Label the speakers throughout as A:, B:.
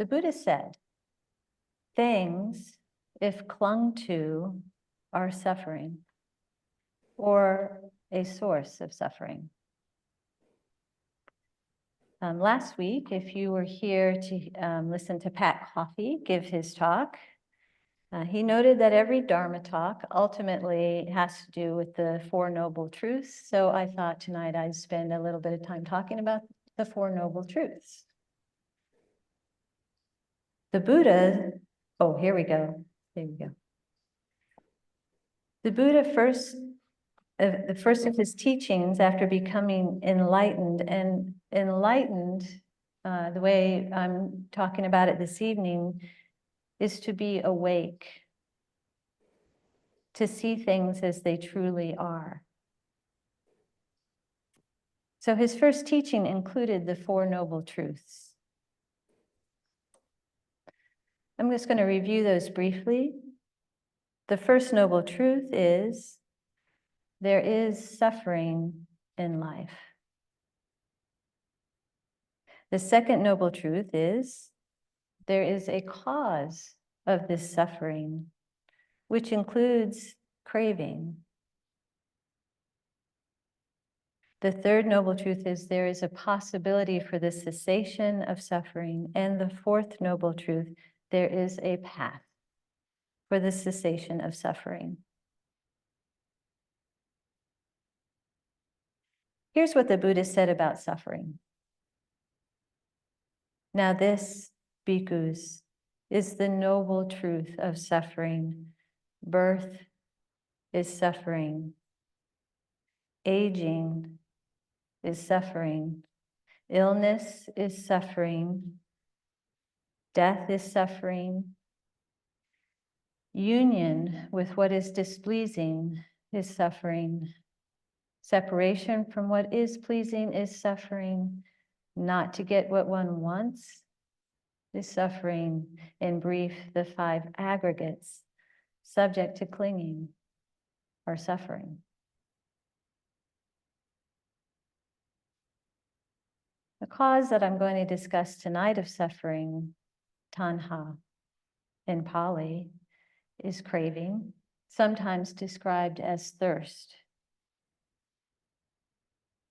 A: The Buddha said, things, if clung to, are suffering or a source of suffering. Last week, if you were here to listen to Pat Coffey give his talk, he noted that every Dharma talk ultimately has to do with the Four Noble Truths. So I thought tonight I'd spend a little bit of time talking about the Four Noble Truths. The Buddha, oh, here we go. There we go. The Buddha the first of his teachings after becoming enlightened, and enlightened, the way I'm talking about it this evening, is to be awake, to see things as they truly are. So his first teaching included the Four Noble Truths. I'm just going to review those briefly. The first noble truth is there is suffering in life. The second noble truth is there is a cause of this suffering, which includes craving. The third noble truth is there is a possibility for the cessation of suffering. And the fourth noble truth, there is a path for the cessation of suffering. Here's what the Buddha said about suffering. Now this, bhikkhus, is the noble truth of suffering. Birth is suffering. Aging is suffering. Illness is suffering. Death is suffering. Union with what is displeasing is suffering. Separation from what is pleasing is suffering. Not to get what one wants is suffering. In brief, the five aggregates subject to clinging are suffering. The cause that I'm going to discuss tonight of suffering, tanha in Pali, is craving, sometimes described as thirst.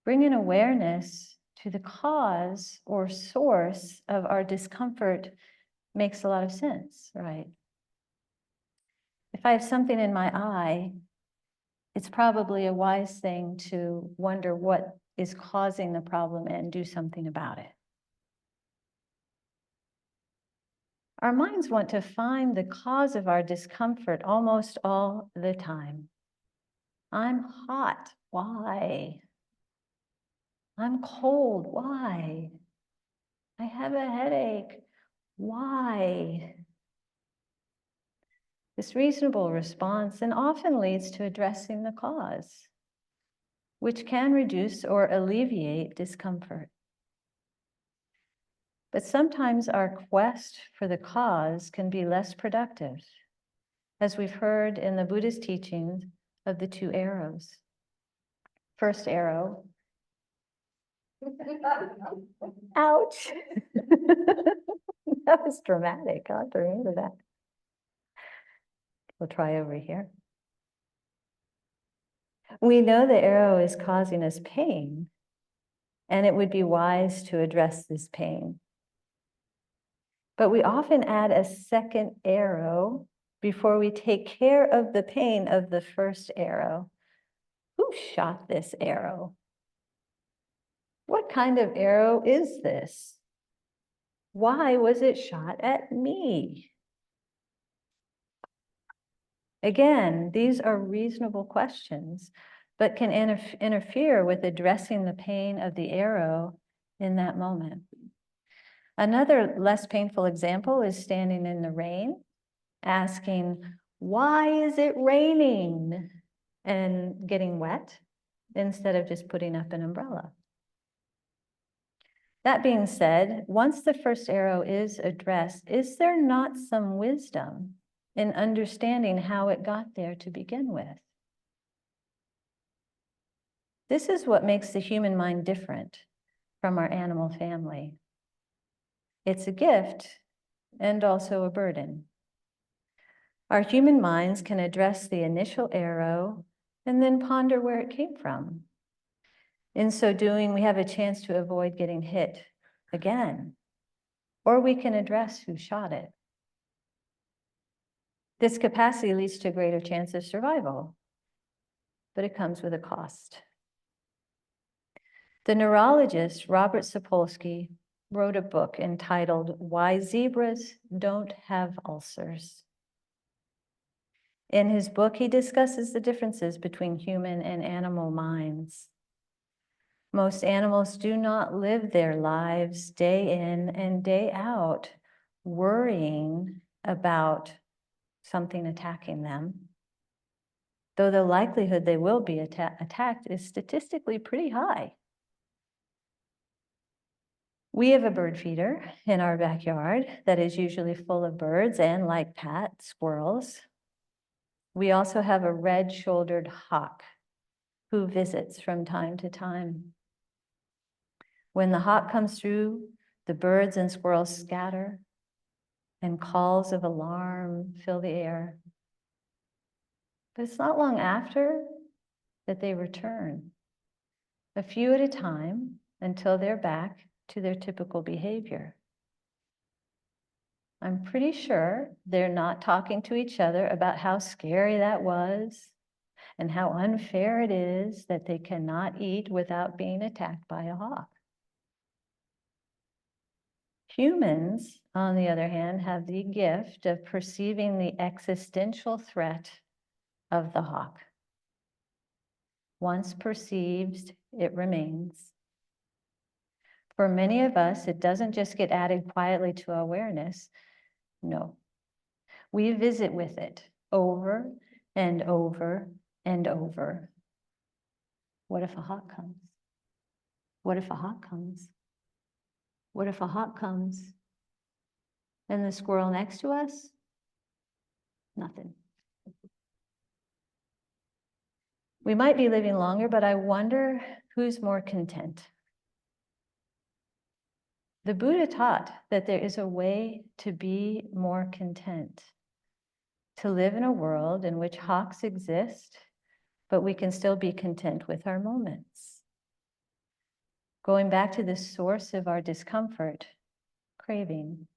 A: Bringing awareness to the cause or source of our discomfort makes a lot of sense, right? If I have something in my eye, it's probably a wise thing to wonder what is causing the problem and do something about it. Our minds want to find the cause of our discomfort almost all the time. I'm hot, why? I'm cold, why? I have a headache, why? This reasonable response and often leads to addressing the cause, which can reduce or alleviate discomfort. But sometimes our quest for the cause can be less productive, as we've heard in the Buddhist teachings of the two arrows. First arrow. Ouch. That was dramatic. I'll have to remember that. We'll try over here. We know the arrow is causing us pain, and it would be wise to address this pain. But we often add a second arrow before we take care of the pain of the first arrow. Who shot this arrow? What kind of arrow is this? Why was it shot at me? Again, these are reasonable questions, but can interfere with addressing the pain of the arrow in that moment. Another less painful example is standing in the rain, asking, why is it raining? And getting wet instead of just putting up an umbrella. That being said, once the first arrow is addressed, is there not some wisdom in understanding how it got there to begin with? This is what makes the human mind different from our animal family. It's a gift and also a burden. Our human minds can address the initial arrow and then ponder where it came from. In so doing, we have a chance to avoid getting hit again, or we can address who shot it. This capacity leads to a greater chance of survival, but it comes with a cost. The neurologist Robert Sapolsky wrote a book entitled "Why Zebras Don't Have Ulcers." In his book, he discusses the differences between human and animal minds. Most animals do not live their lives day in and day out worrying about something attacking them, though the likelihood they will be attacked is statistically pretty high. We have a bird feeder in our backyard that is usually full of birds and, like Pat, squirrels. We also have a red-shouldered hawk who visits from time to time. When the hawk comes through, the birds and squirrels scatter, and calls of alarm fill the air. But it's not long after that they return, a few at a time, until they're back to their typical behavior. I'm pretty sure they're not talking to each other about how scary that was and how unfair it is that they cannot eat without being attacked by a hawk. Humans, on the other hand, have the gift of perceiving the existential threat of the hawk. Once perceived, it remains. For many of us, it doesn't just get added quietly to awareness. No, we visit with it over and over and over. What if a hawk comes? What if a hawk comes? What if a hawk comes? And the squirrel next to us? Nothing. We might be living longer, but I wonder who's more content. The Buddha taught that there is a way to be more content, to live in a world in which hawks exist, but we can still be content with our moments. Going back to the source of our discomfort, craving.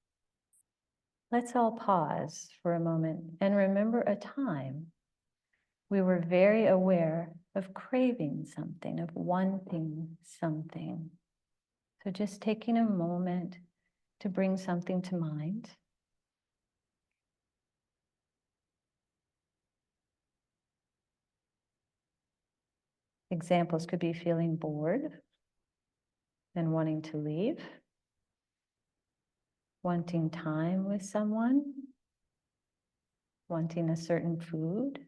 A: Let's all pause for a moment and remember a time we were very aware of craving something, of wanting something. So just taking a moment to bring something to mind. Examples could be feeling bored and wanting to leave, wanting time with someone, wanting a certain food.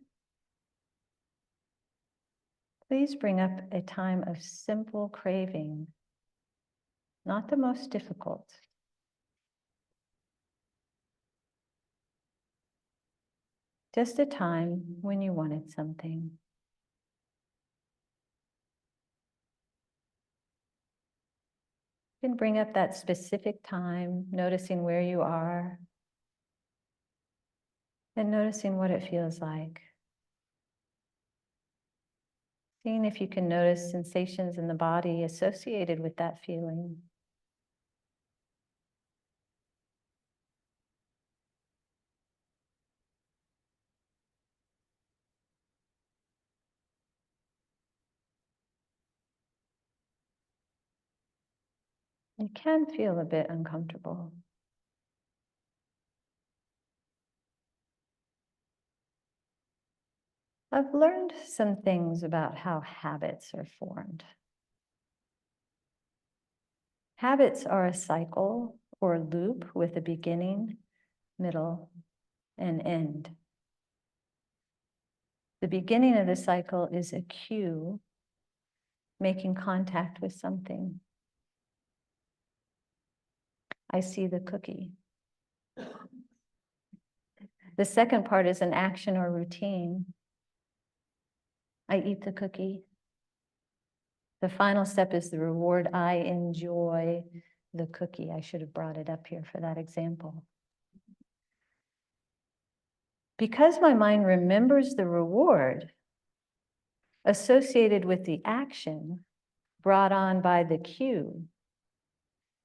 A: Please bring up a time of simple craving, not the most difficult. Just a time when you wanted something. You can bring up that specific time, noticing where you are, and noticing what it feels like. Seeing if you can notice sensations in the body associated with that feeling. It can feel a bit uncomfortable. I've learned some things about how habits are formed. Habits are a cycle or loop with a beginning, middle, and end. The beginning of the cycle is a cue, making contact with something. I see the cookie. The second part is an action or routine. I eat the cookie. The final step is the reward. I enjoy the cookie. I should have brought it up here for that example. Because my mind remembers the reward associated with the action brought on by the cue,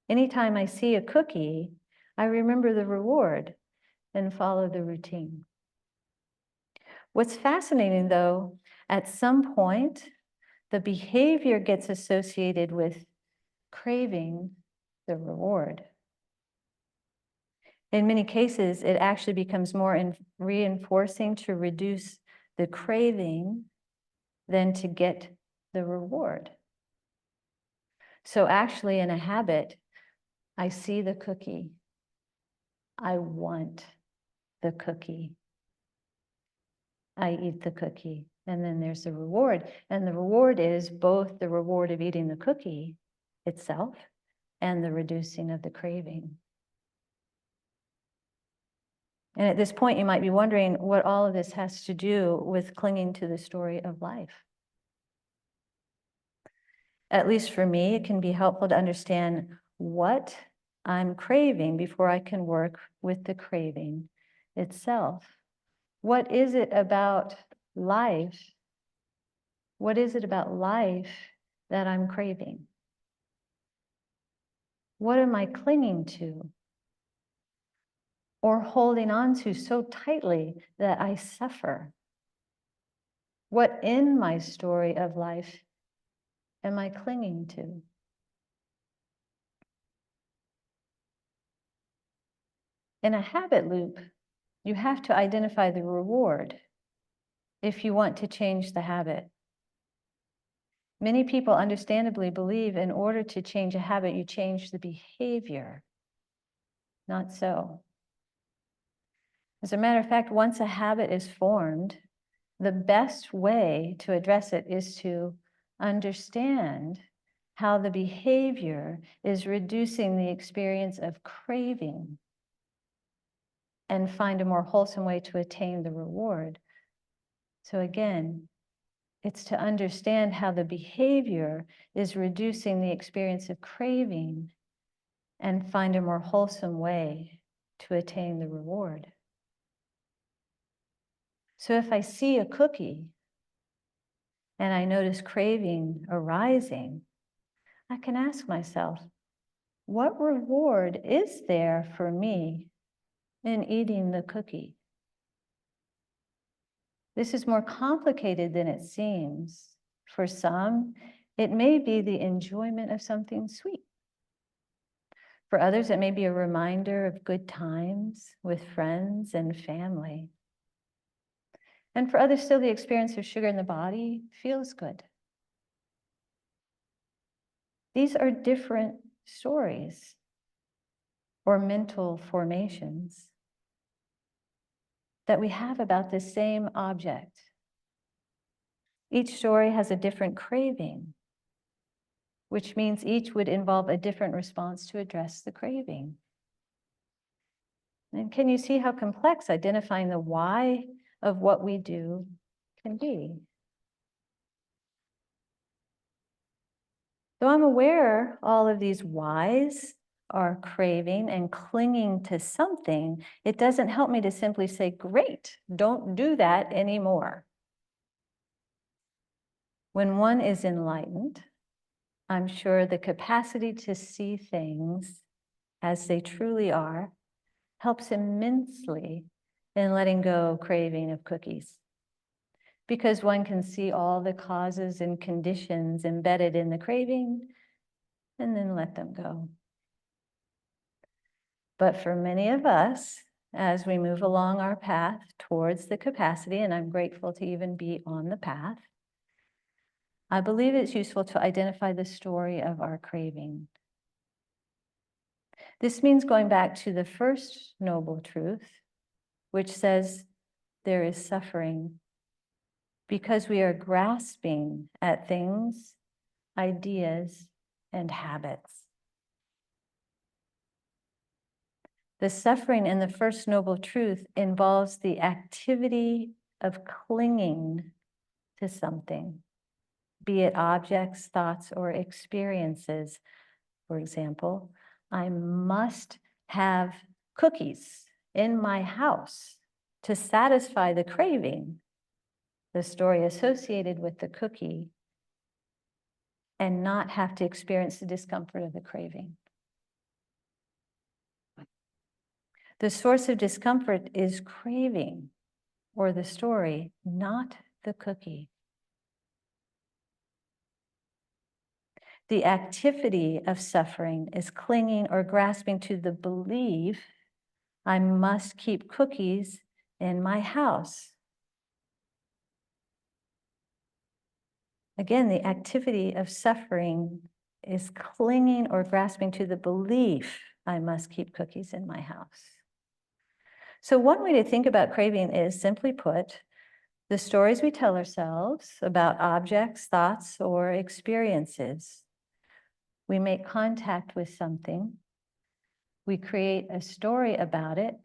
A: anytime I see a cookie, I remember the reward and follow the routine. What's fascinating, though, at some point, the behavior gets associated with craving the reward. In many cases, it actually becomes more reinforcing to reduce the craving than to get the reward. So actually, in a habit, I see the cookie. I want the cookie. I eat the cookie. And then there's the reward. And the reward is both the reward of eating the cookie itself and the reducing of the craving. And at this point, you might be wondering what all of this has to do with clinging to the story of life. At least for me, it can be helpful to understand what I'm craving before I can work with the craving itself. What is it about life? What is it about life that I'm craving? What am I clinging to or holding on to so tightly that I suffer? What in my story of life am I clinging to? In a habit loop, you have to identify the reward if you want to change the habit. Many people understandably believe in order to change a habit, you change the behavior. Not so. As a matter of fact, once a habit is formed, the best way to address it is to understand how the behavior is reducing the experience of craving and find a more wholesome way to attain the reward. So again, it's to understand how the behavior is reducing the experience of craving and find a more wholesome way to attain the reward. So if I see a cookie and I notice craving arising, I can ask myself, what reward is there for me in eating the cookie? This is more complicated than it seems. For some, it may be the enjoyment of something sweet. For others, it may be a reminder of good times with friends and family. And for others, still the experience of sugar in the body feels good. These are different stories or mental formations that we have about the same object. Each story has a different craving, which means each would involve a different response to address the craving. And can you see how complex identifying the why of what we do can be? Though I'm aware all of these whys are craving and clinging to something, it doesn't help me to simply say, great, don't do that anymore. When one is enlightened, I'm sure the capacity to see things as they truly are helps immensely in letting go of craving of cookies. Because one can see all the causes and conditions embedded in the craving and then let them go. But for many of us, as we move along our path towards the capacity, and I'm grateful to even be on the path, I believe it's useful to identify the story of our craving. This means going back to the first noble truth, which says there is suffering because we are grasping at things, ideas, and habits. The suffering in the first noble truth involves the activity of clinging to something, be it objects, thoughts, or experiences. For example, I must have cookies in my house to satisfy the craving, the story associated with the cookie, and not have to experience the discomfort of the craving. The source of discomfort is craving or the story, not the cookie. The activity of suffering is clinging or grasping to the belief I must keep cookies in my house. Again, the activity of suffering is clinging or grasping to the belief I must keep cookies in my house. So one way to think about craving is, simply put, the stories we tell ourselves about objects, thoughts, or experiences. We make contact with something. We create a story about it.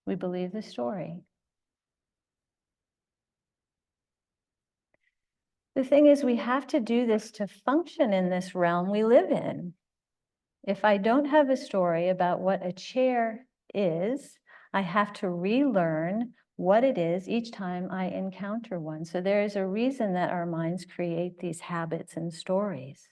A: We believe the story. The thing is, we have to do this to function in this realm we live in. If I don't have a story about what a chair is, I have to relearn what it is each time I encounter one. So there is a reason that our minds create these habits and stories.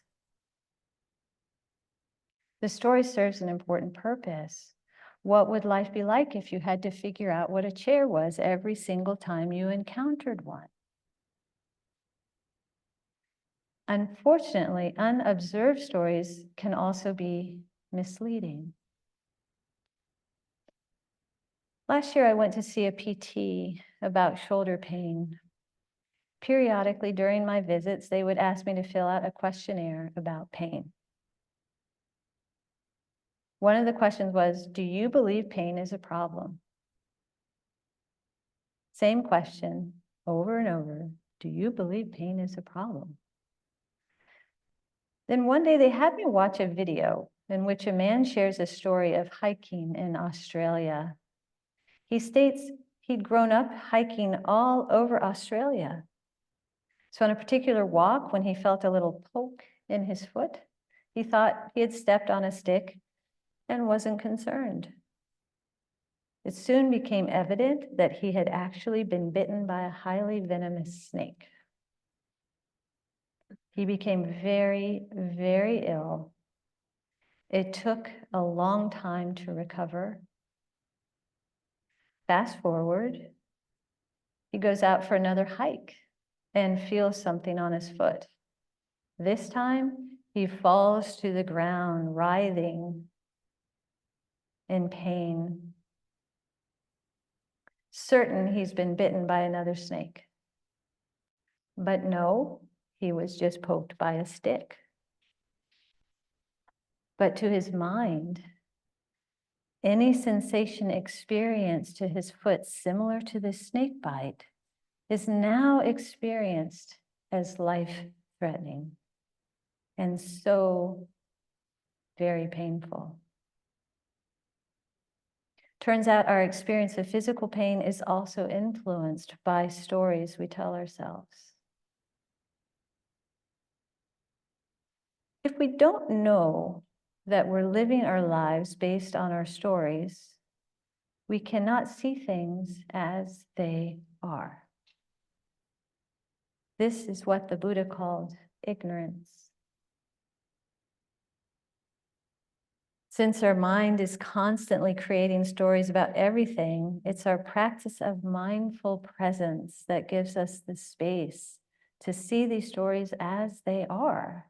A: The story serves an important purpose. What would life be like if you had to figure out what a chair was every single time you encountered one? Unfortunately, unobserved stories can also be misleading. Last year, I went to see a PT about shoulder pain. Periodically during my visits, they would ask me to fill out a questionnaire about pain. One of the questions was, do you believe pain is a problem? Same question over and over. Do you believe pain is a problem? Then one day they had me watch a video in which a man shares a story of hiking in Australia. He states he'd grown up hiking all over Australia. So on a particular walk, when he felt a little poke in his foot, he thought he had stepped on a stick and wasn't concerned. It soon became evident that he had actually been bitten by a highly venomous snake. He became very, very ill. It took a long time to recover. Fast forward, he goes out for another hike and feels something on his foot. This time, he falls to the ground, writhing in pain, certain he's been bitten by another snake. But no, he was just poked by a stick. But to his mind, any sensation experienced to his foot similar to the snake bite is now experienced as life-threatening and so very painful. Turns out our experience of physical pain is also influenced by stories we tell ourselves. If we don't know that we're living our lives based on our stories, we cannot see things as they are. This is what the Buddha called ignorance. Since our mind is constantly creating stories about everything, it's our practice of mindful presence that gives us the space to see these stories as they are.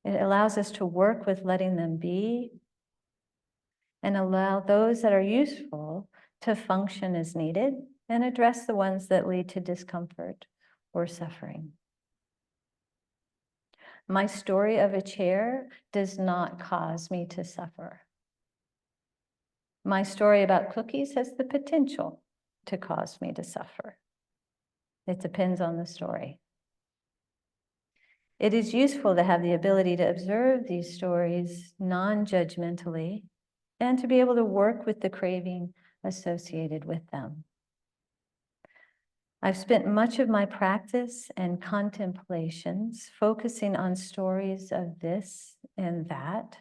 A: It allows us to work with letting them be and allow those that are useful to function as needed and address the ones that lead to discomfort or suffering. My story of a chair does not cause me to suffer. My story about cookies has the potential to cause me to suffer. It depends on the story. It is useful to have the ability to observe these stories non-judgmentally and to be able to work with the craving associated with them. I've spent much of my practice and contemplations focusing on stories of this and that.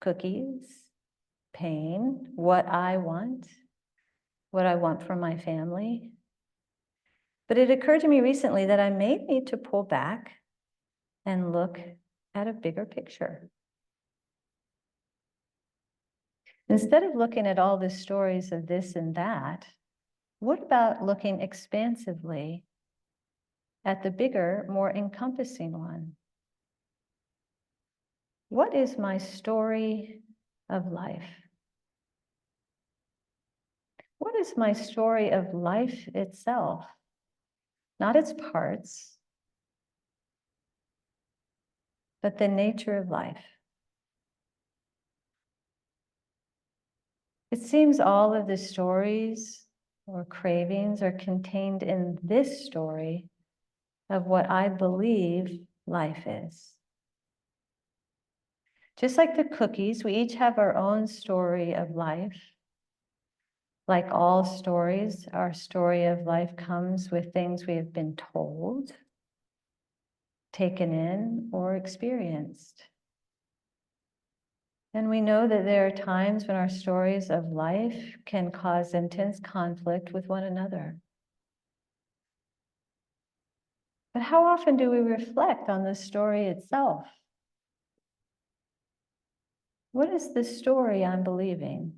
A: cookies, pain, what I want from my family. But it occurred to me recently that I may need to pull back and look at a bigger picture. Instead of looking at all the stories of this and that, what about looking expansively at the bigger, more encompassing one? What is my story of life? What is my story of life itself? Not its parts, but the nature of life. It seems all of the stories or cravings are contained in this story of what I believe life is. Just like the cookies, we each have our own story of life. Like all stories, our story of life comes with things we have been told, taken in, or experienced. And we know that there are times when our stories of life can cause intense conflict with one another. But how often do we reflect on the story itself? What is the story I'm believing?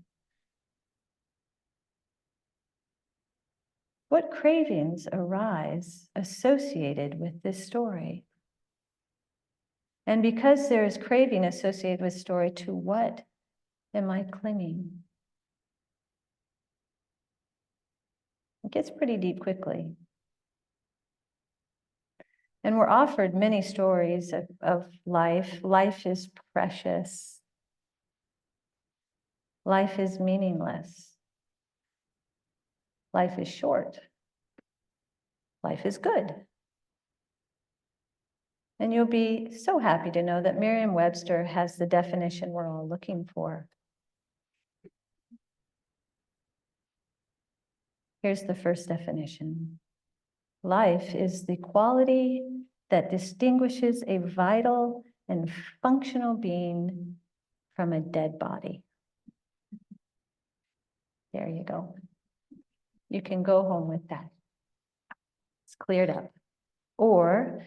A: What cravings arise associated with this story? And because there is craving associated with story, to what am I clinging? It gets pretty deep quickly. And we're offered many stories of life. Life is precious. Life is meaningless. Life is short. Life is good. And you'll be so happy to know that Merriam-Webster has the definition we're all looking for. Here's the first definition. Life is the quality that distinguishes a vital and functional being from a dead body. There you go. You can go home with that. It's cleared up. Or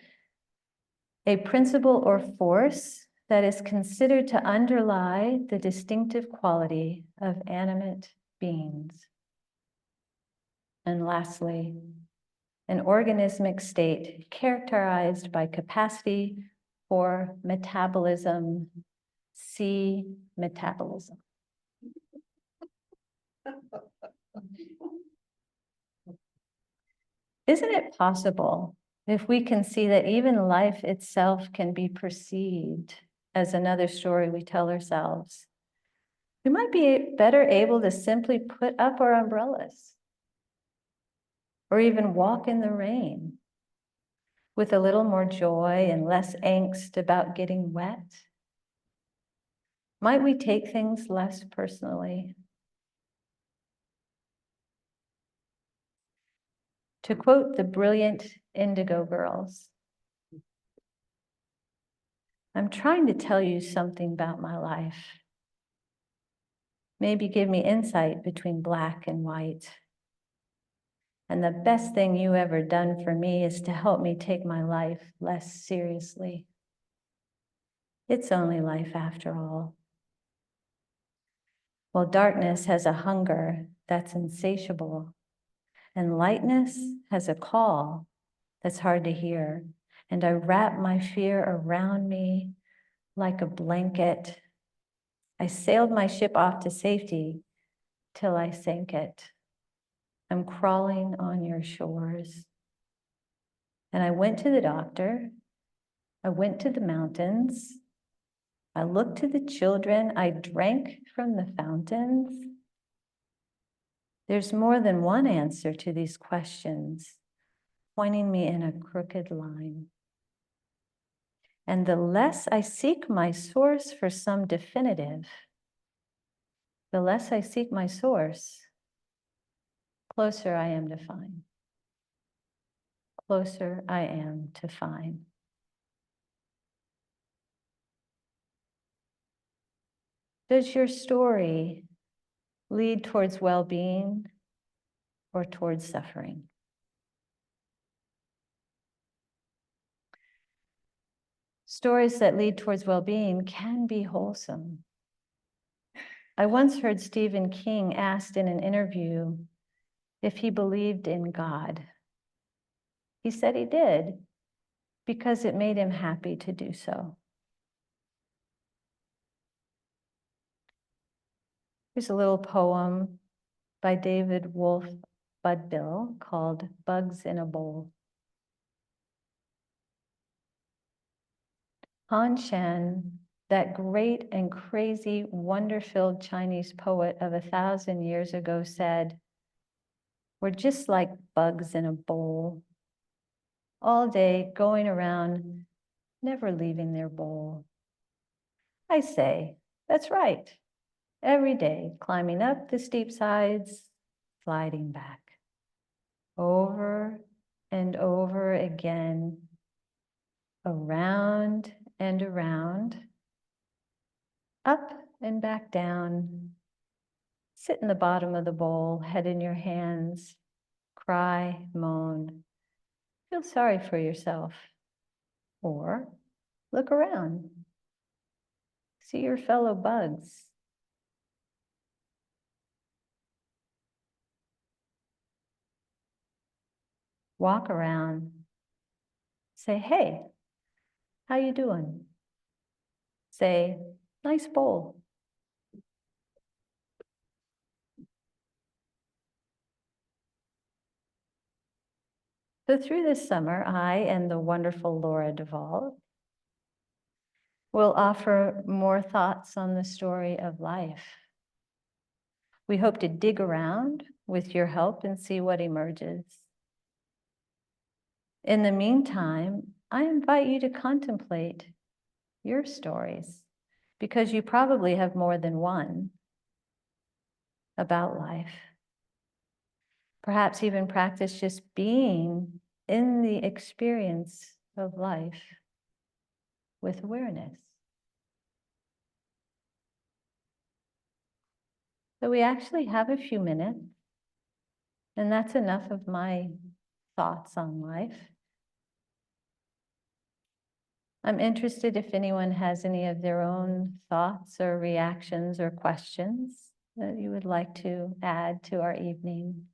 A: a principle or force that is considered to underlie the distinctive quality of animate beings. And lastly, an organismic state characterized by capacity for metabolism. See metabolism. Isn't it possible if we can see that even life itself can be perceived as another story we tell ourselves? We might be better able to simply put up our umbrellas or even walk in the rain with a little more joy and less angst about getting wet. Might we take things less personally? To quote the brilliant Indigo Girls, I'm trying to tell you something about my life. Maybe give me insight between black and white. And the best thing you ever done for me is to help me take my life less seriously. It's only life after all. Well, darkness has a hunger that's insatiable, and lightness has a call that's hard to hear. And I wrap my fear around me like a blanket. I sailed my ship off to safety till I sank it. I'm crawling on your shores. And I went to the doctor. I went to the mountains. I looked to the children. I drank from the fountains. There's more than one answer to these questions, pointing me in a crooked line. And the less I seek my source for some definitive, the less I seek my source, closer I am to find. Closer I am to find. Does your story lead towards well-being or towards suffering? Stories that lead towards well-being can be wholesome. I once heard Stephen King asked in an interview if he believed in God. He said he did because it made him happy to do so. Here's a little poem by David Wolf Budbill called Bugs in a Bowl. Han Shan, that great and crazy, wonder-filled Chinese poet of 1,000 years ago, said, "We're just like bugs in a bowl, all day going around, never leaving their bowl." I say, that's right. Every day, climbing up the steep sides, sliding back. Over and over again, around and around, up and back down. Sit in the bottom of the bowl, head in your hands, cry, moan, feel sorry for yourself, or look around, see your fellow bugs. Walk around, say, "Hey, how you doing?" Say, "Nice bowl." So through this summer, I and the wonderful Laura Duvall will offer more thoughts on the story of life. We hope to dig around with your help and see what emerges. In the meantime, I invite you to contemplate your stories, because you probably have more than one about life. Perhaps even practice just being in the experience of life with awareness. So we actually have a few minutes, and that's enough of my thoughts on life. I'm interested if anyone has any of their own thoughts or reactions or questions that you would like to add to our evening.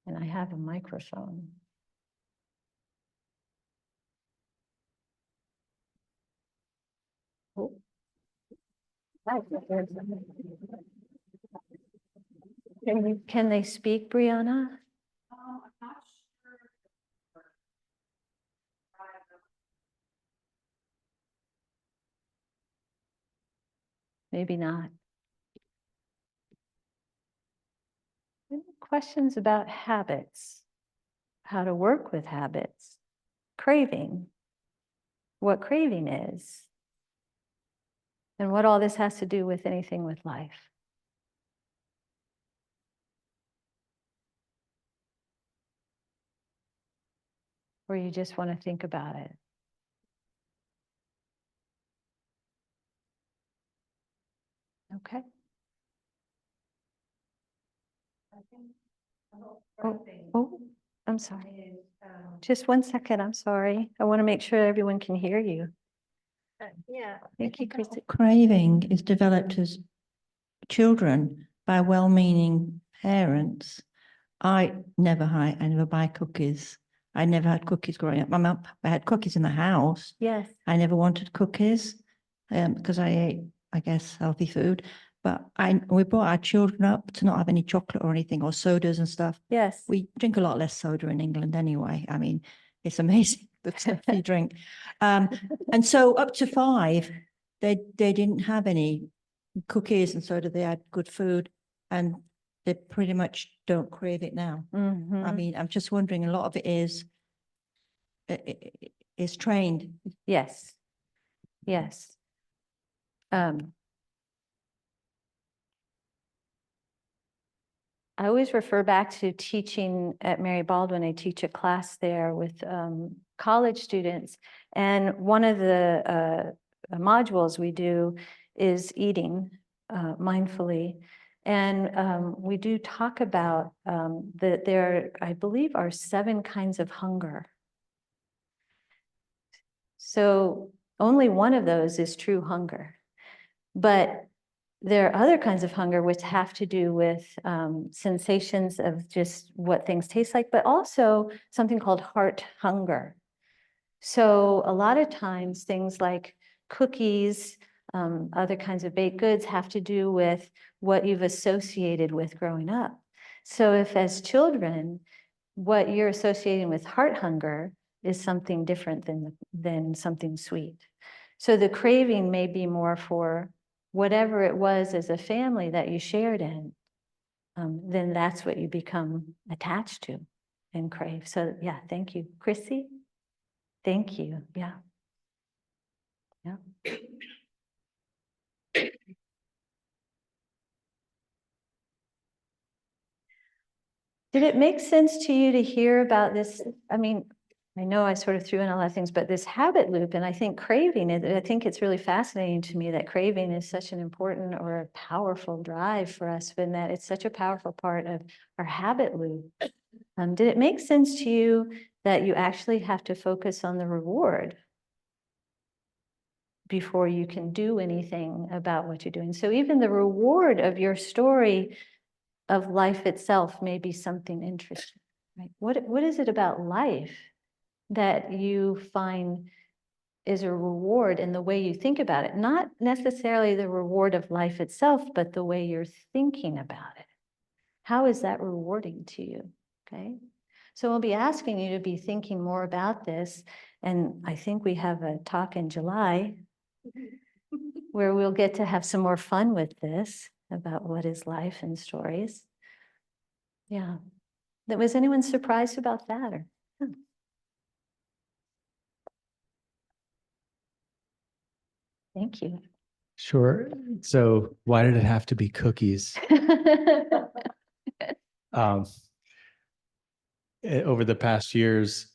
A: And I have a microphone. Oh. Can they speak, Brianna?
B: I'm not sure.
A: Maybe not. Any questions about habits? How to work with habits? Craving? What craving is? And what all this has to do with anything with life? Or you just want to think about it? Okay. Oh, I'm sorry. Just 1 second, I'm sorry. I want to make sure everyone can hear you.
B: Yeah.
A: Thank you, Christy.
C: Craving is developed as children by well-meaning parents. I never buy cookies. I never had cookies growing up. My mum, I had cookies in the house.
A: Yes.
C: I never wanted cookies because I ate, I guess, healthy food. But we brought our children up to not have any chocolate or anything or sodas and stuff.
A: Yes.
C: We drink a lot less soda in England anyway. I mean, it's amazing the stuff you drink. And so up to 5, they didn't have any cookies and soda. They had good food, and they pretty much don't crave it now.
A: Mhm.
C: I mean, I'm just wondering, a lot of it is trained.
A: Yes. Yes. I always refer back to teaching at Mary Baldwin. I teach a class there with college students. And one of the modules we do is eating mindfully. And we do talk about that there, I believe, are 7 kinds of hunger. So only one of those is true hunger. But there are other kinds of hunger which have to do with sensations of just what things taste like, but also something called heart hunger. So a lot of times things like cookies, other kinds of baked goods have to do with what you've associated with growing up. So if as children, what you're associating with heart hunger is something different than something sweet. So the craving may be more for whatever it was as a family that you shared in, then that's what you become attached to and crave. So yeah, thank you. Chrissy? Thank you. Yeah. Yeah. Did it make sense to you to hear about this? I mean, I know I sort of threw in a lot of things, but this habit loop, and I think craving, I think it's really fascinating to me that craving is such an important or a powerful drive for us, and that it's such a powerful part of our habit loop. Did it make sense to you that you actually have to focus on the reward before you can do anything about what you're doing? So even the reward of your story of life itself may be something interesting, right? What is it about life that you find is a reward in the way you think about it? Not necessarily the reward of life itself, but the way you're thinking about it. How is that rewarding to you? Okay. So we'll be asking you to be thinking more about this. And I think we have a talk in July where we'll get to have some more fun with this about what is life and stories. Yeah. Was anyone surprised about that? Or Thank you.
D: Sure. So why did it have to be cookies? Um, Over the past years,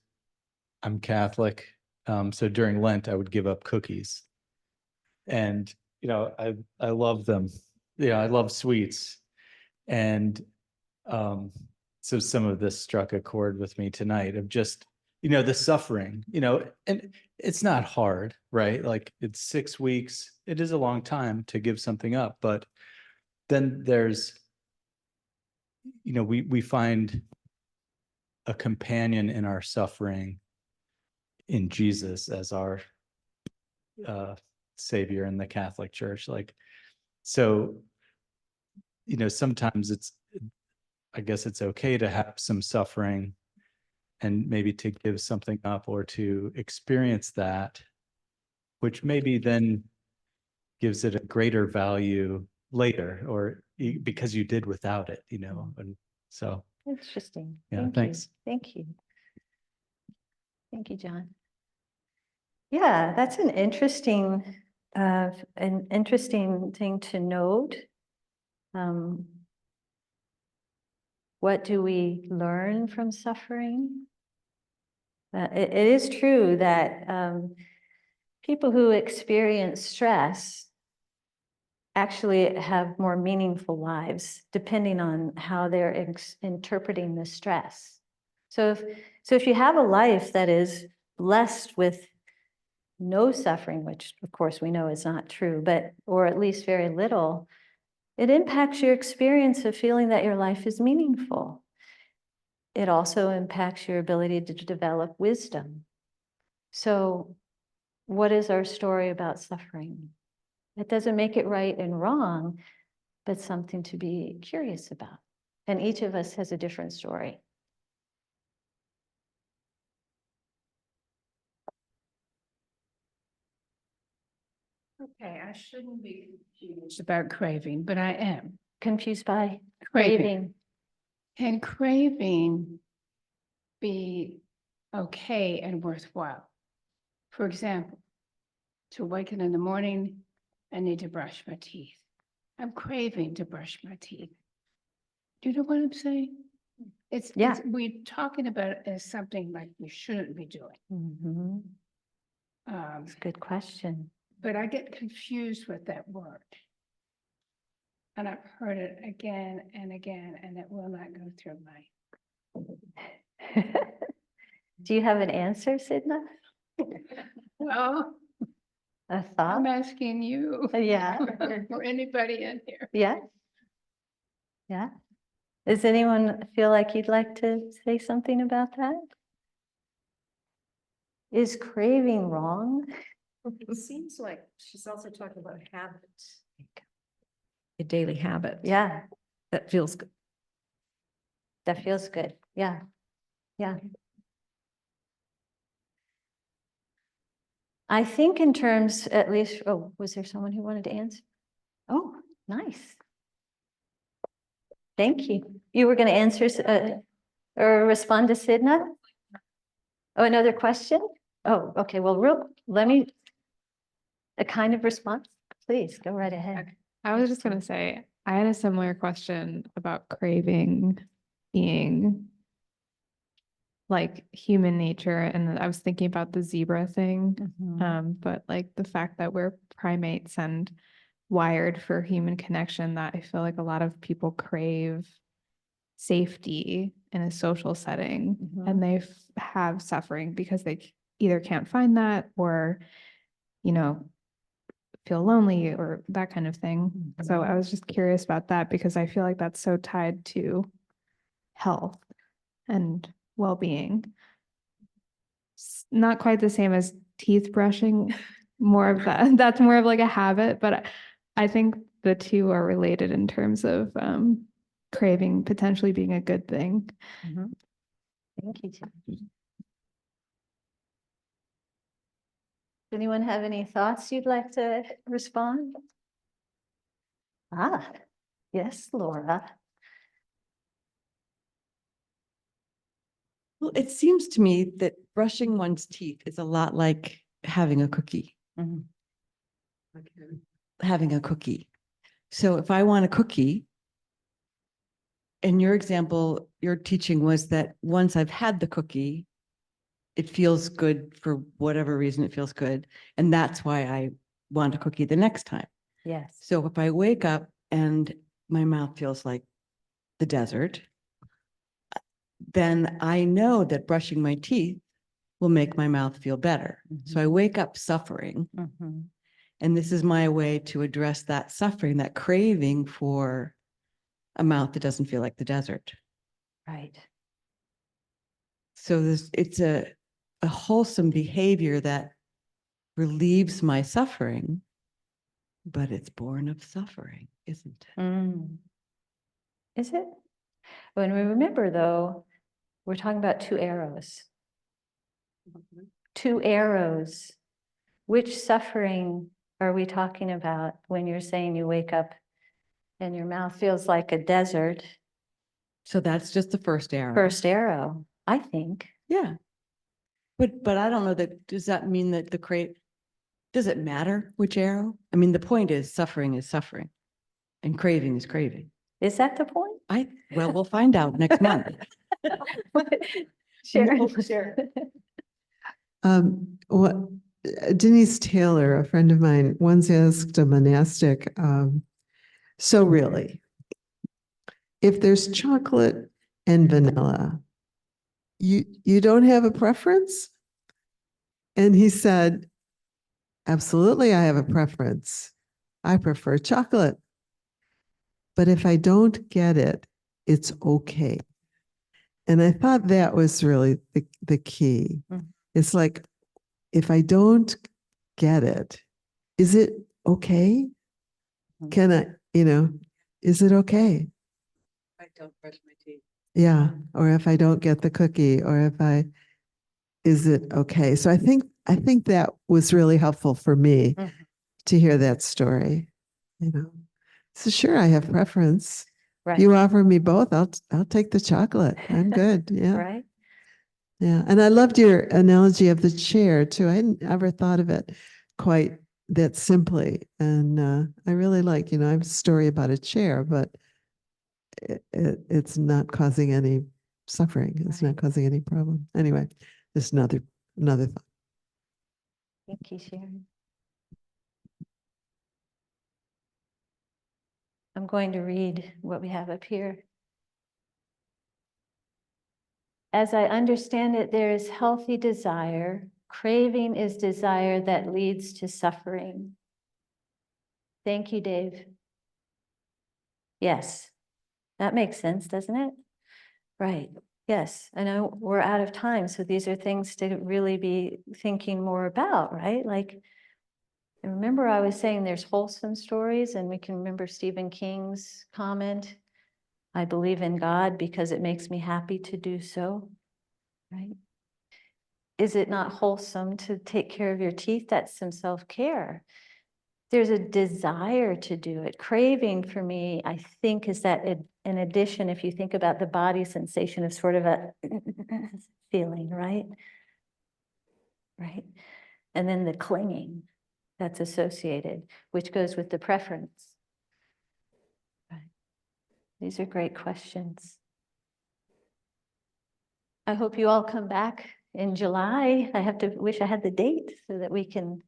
D: I'm Catholic. So during Lent, I would give up cookies. And, I love them. I love sweets. And so some of this struck a chord with me tonight of just, the suffering, and it's not hard, right? Like it's 6 weeks. It is a long time to give something up, but then there's, we find a companion in our suffering in Jesus as our savior in the Catholic Church. Like, so, sometimes I guess it's okay to have some suffering and maybe to give something up or to experience that, which maybe then gives it a greater value later, or because you did without it, and so.
A: Interesting.
D: Yeah,
A: Thank
D: thanks.
A: you. Thank you. Thank you, John. Yeah, that's an interesting thing to note. What do we learn from suffering? It is true that people who experience stress actually have more meaningful lives, depending on how they're interpreting the stress. So if you have a life that is blessed with no suffering, which of course we know is not true, but or at least very little, it impacts your experience of feeling that your life is meaningful. It also impacts your ability to develop wisdom. So what is our story about suffering? It doesn't make it right and wrong, but something to be curious about. And each of us has a different story.
B: Okay, I shouldn't be confused about craving, but I am.
A: Confused by
B: Craving.
A: craving.
B: Can craving be okay and worthwhile? For example, to awaken in the morning, I need to brush my teeth. I'm craving to brush my teeth. Do you know what I'm saying?
A: Yeah.
B: we're talking about it as something like we shouldn't be doing.
A: Mhm. It's a good question.
B: But I get confused with that word. And I've heard it again and again, and it will not go through my.
A: Do you have an answer, Sidna?
B: Well,
A: A thought?
B: I'm asking you.
A: Yeah.
B: Or anybody in here.
A: Yeah. Yeah. Does anyone feel like you'd like to say something about that? Is craving wrong?
E: It seems like she's also talking about habits. A daily habit.
A: Yeah,
E: That feels good.
A: that feels good. Yeah. Yeah. I think in terms, at least, oh, was there someone who wanted to answer? Oh, nice. Thank you. You were going to answer or respond to Sidna? Oh, another question? Oh, okay. Well, let me, a kind of response, please go right ahead.
F: I was just gonna say, I had a similar question about craving being like human nature, and I was thinking about the zebra thing. But like the fact that we're primates and wired for human connection, that I feel like a lot of people crave safety in a social setting, and they have suffering because they either can't find that or, you know, feel lonely or that kind of thing. So I was just curious about that because I feel like that's so tied to health and well-being. Not quite the same as teeth brushing, more of that. That's more of like a habit, but I think the two are related in terms of craving potentially being a good thing.
A: Thank you, Tim. Does anyone have any thoughts you'd like to respond? Ah, yes, Laura.
G: Well, it seems to me that brushing one's teeth is a lot like having a cookie.
A: Mhm.
G: Having a cookie. So if I want a cookie, in your example, your teaching was that once I've had the cookie, it feels good for whatever reason it feels good. And that's why I want a cookie the next time.
A: Yes.
G: So if I wake up and my mouth feels like the desert, then I know that brushing my teeth will make my mouth feel better. So I wake up suffering. And this is my way to address that suffering, that craving for a mouth that doesn't feel like the desert.
A: Right.
G: So it's a wholesome behavior that relieves my suffering, but it's born of suffering, isn't it?
A: Is it? When we remember, though, we're talking about two arrows. Two arrows. Which suffering are we talking about when you're saying you wake up and your mouth feels like a desert?
G: So that's just the first arrow.
A: First arrow, I think.
G: Yeah. But I don't know that, does that mean that does it matter which arrow? I mean, the point is suffering and craving is craving.
A: Is that the point?
G: Well, we'll find out next month.
A: Sharon.
H: What Denise Taylor, a friend of mine, once asked a monastic, so really, if there's chocolate and vanilla, you don't have a preference? And he said, absolutely, I have a preference. I prefer chocolate. But if I don't get it, it's okay. And I thought that was really the key. It's like, if I don't get it, is it okay? Can I, is it okay?
G: I don't brush my teeth.
H: Yeah. Or if I don't get the cookie, or is it okay? So I think that was really helpful for me to hear that story, So sure, I have preference.
A: Right.
H: You offer me both, I'll take the chocolate. I'm good. Yeah.
A: Right.
H: Yeah. And I loved your analogy of the chair too. I hadn't ever thought of it quite that simply. And I really like, I have a story about a chair, but it's not causing any suffering. It's
A: Right.
H: not causing any problem. Anyway, this is another thought.
A: Thank you, Sharon. I'm going to read what we have up here. As I understand it, there is healthy desire. Craving is desire that leads to suffering. Thank you, Dave. Yes, that makes sense, doesn't it? Right. Yes, I know we're out of time, so these are things to really be thinking more about, right? Like, and remember I was saying there's wholesome stories, and we can remember Stephen King's comment, I believe in God because it makes me happy to do so, right? Is it not wholesome to take care of your teeth? That's some self-care. There's a desire to do it. Craving for me, I think, is that in addition, if you think about the body sensation of sort of a feeling, right? Right. And then the clinging that's associated, which goes with the preference. Right. These are great questions. I hope you all come back in July. I have to wish I had the date so that we can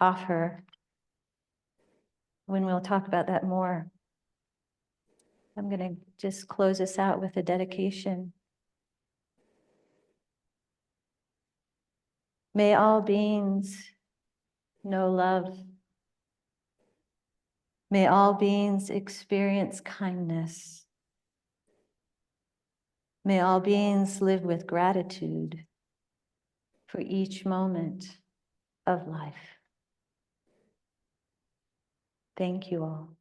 A: offer when we'll talk about that more. I'm going to just close us out with a dedication. May all beings know love. May all beings experience kindness. May all beings live with gratitude for each moment of life. Thank you all.